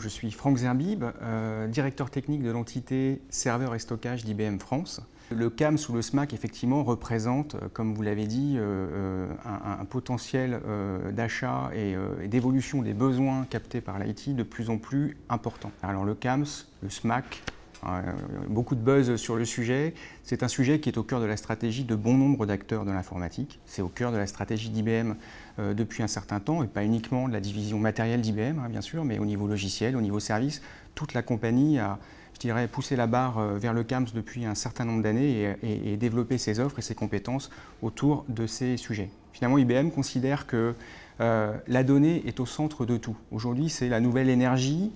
Je suis Franck Zerbib, directeur technique de l'entité serveur et stockage d'IBM France. Le CAMS ou le SMAC, effectivement, représente, comme vous l'avez dit, un potentiel d'achat et d'évolution des besoins captés par l'IT de plus en plus important. Alors le CAMS, le SMAC, beaucoup de buzz sur le sujet. C'est un sujet qui est au cœur de la stratégie de bon nombre d'acteurs de l'informatique. C'est au cœur de la stratégie d'IBM depuis un certain temps, et pas uniquement de la division matérielle d'IBM, bien sûr, mais au niveau logiciel, au niveau service. Toute la compagnie a, je dirais, poussé la barre vers le CAMS depuis un certain nombre d'années et développé ses offres et ses compétences autour de ces sujets. Finalement, IBM considère que la donnée est au centre de tout. Aujourd'hui, c'est la nouvelle énergie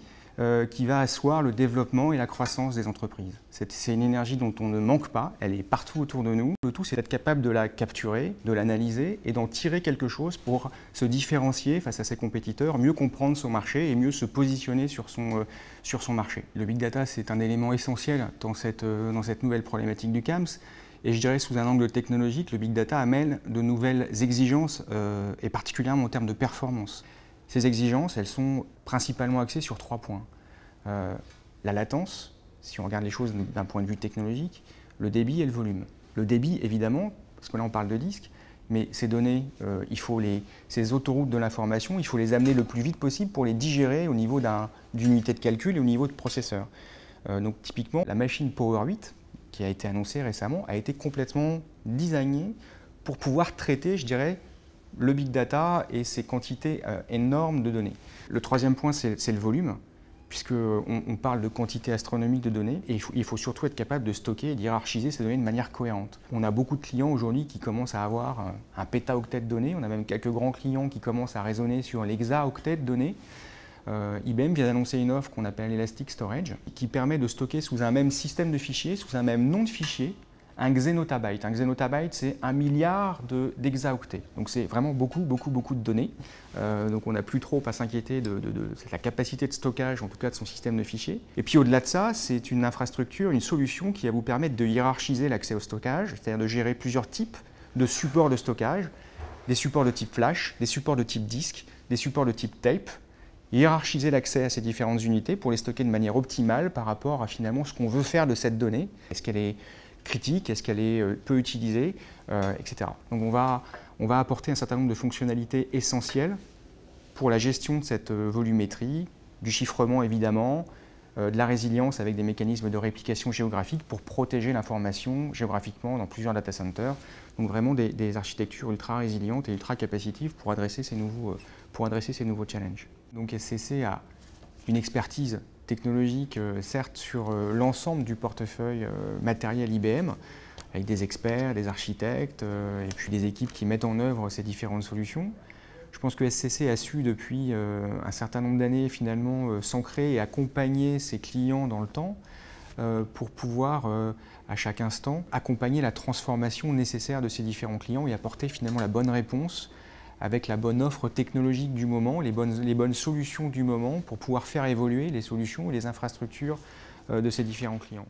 qui va asseoir le développement et la croissance des entreprises. C'est une énergie dont on ne manque pas, elle est partout autour de nous. Le tout, c'est d'être capable de la capturer, de l'analyser et d'en tirer quelque chose pour se différencier face à ses compétiteurs, mieux comprendre son marché et mieux se positionner sur son marché. Le big data, c'est un élément essentiel dans cette nouvelle problématique du CAMS. Et je dirais, sous un angle technologique, le big data amène de nouvelles exigences, et particulièrement en termes de performance. Ces exigences, elles sont principalement axées sur 3 points. La latence, si on regarde les choses d'un point de vue technologique, le débit et le volume. Le débit, évidemment, parce que là on parle de disques, mais ces données, ces autoroutes de l'information, il faut les amener le plus vite possible pour les digérer au niveau d'une unité de calcul et au niveau de processeur. Donc typiquement, la machine Power 8, qui a été annoncée récemment, a été complètement designée pour pouvoir traiter, je dirais, le big data et ces quantités énormes de données. Le troisième point, c'est le volume, puisqu'on parle de quantité astronomique de données, et il faut surtout être capable de stocker et d'hiérarchiser ces données de manière cohérente. On a beaucoup de clients aujourd'hui qui commencent à avoir un pétaoctet de données, on a même quelques grands clients qui commencent à raisonner sur l'hexaoctet de données. IBM vient d'annoncer une offre qu'on appelle Elastic Storage, qui permet de stocker sous un même système de fichiers, sous un même nom de fichier, un xénotabyte. Un xénotabyte, c'est 1 milliard d'hexaoctets. Donc c'est vraiment beaucoup de données. Donc on n'a plus trop à s'inquiéter de la capacité de stockage, en tout cas de son système de fichiers. Et puis au-delà de ça, c'est une infrastructure, une solution qui va vous permettre de hiérarchiser l'accès au stockage, c'est-à-dire de gérer plusieurs types de supports de stockage, des supports de type flash, des supports de type disque, des supports de type tape, hiérarchiser l'accès à ces différentes unités pour les stocker de manière optimale par rapport à finalement ce qu'on veut faire de cette donnée. Est-ce qu'elle est critique, est-ce qu'elle est peu utilisée, etc. Donc on va apporter un certain nombre de fonctionnalités essentielles pour la gestion de cette volumétrie, du chiffrement évidemment, de la résilience avec des mécanismes de réplication géographique pour protéger l'information géographiquement dans plusieurs data centers. Donc vraiment des architectures ultra résilientes et ultra capacitives pour adresser ces nouveaux challenges. Donc SCC a une expertise technologique, certes, sur l'ensemble du portefeuille matériel IBM, avec des experts, des architectes, et puis des équipes qui mettent en œuvre ces différentes solutions. Je pense que SCC a su depuis un certain nombre d'années finalement s'ancrer et accompagner ses clients dans le temps pour pouvoir à chaque instant accompagner la transformation nécessaire de ces différents clients et apporter finalement la bonne réponse avec la bonne offre technologique du moment, les bonnes solutions du moment pour pouvoir faire évoluer les solutions et les infrastructures de ces différents clients.